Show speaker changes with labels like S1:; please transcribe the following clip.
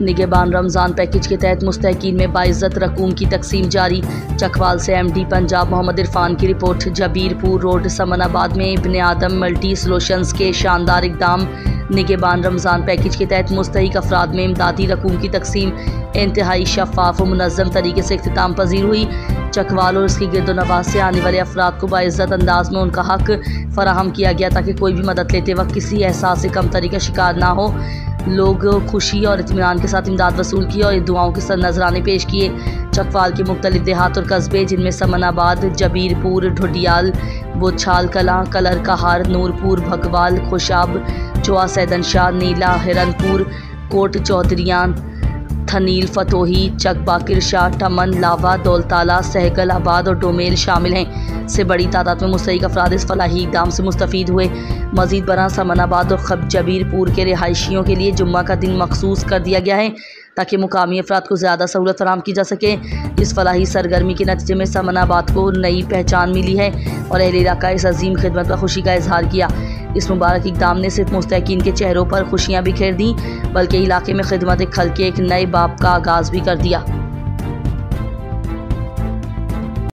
S1: निगहबान Ramzan package के तहत मुस्तहकीन में बाइज़्ज़त रकूम की तकसीम जारी। चकवाल से MD पंजाब मोहम्मद इरफान की रिपोर्ट। जबीरपुर रोड समनाबाद में इब्ने आदम मल्टी सोल्यूशंस के शानदार इक़दाम। निगहबान रमज़ान पैकेज के तहत मुस्तहिक अफराद में इमदादी रकूम की तकसीम इंतहाई शफ़ाफ़ व मुनज़्ज़म तरीके से इख्तिताम पजीर हुई। चकवाल और इसकी गिरदोनवाह से आने वाले अफराद को बाइज़्ज़त अंदाज में उनका हक फराहम किया गया ताकि कोई भी मदद लेते वक्त किसी एहसास से कमतरी का शिकार ना हो। लोग खुशी और इत्मीनान के साथ इमदाद वसूल की और दुआओं के साथ नजराने पेश किए। चकवाल के मुख्तलिफ देहात और कस्बे जिनमें समनाबाद, जबीरपुर, ढुडियाल, बोछाल कलां, कलर कहार, नूरपुर, भगवाल, खुशाब, चौआ सैदनशाह, नीला, हिरनपुर, कोट चौधरियान, थनील, फतोही, चक बाकिर शाह, टमन, लावा, दौलताला, सहगल आबाद और डोमेल शामिल हैं। से बड़ी तादाद में मुस्तहिक अफराद इस फलाही इक़दाम से मुस्तफ़ीद हुए। मज़ीद बरआं समनाबाद और खब जबीरपुर के रिहायशियों के लिए जुम्मा का दिन मखसूस कर दिया गया है ताकि मुकामी अफराद को ज़्यादा सहूलत फराहम की जा सके। इस फलाही सरगर्मी के नतीजे में समनाबाद को नई पहचान मिली है और अहले इलाका इस अजीम खिदमत पर खुशी का इजहार किया। इस मुबारक इक़दाम ने सिर्फ मुस्तहकीन के चेहरों पर खुशियाँ बिखेर दी बल्कि इलाके में खिदमत खल्क़ के एक नए बाब का आगाज़ भी कर दिया।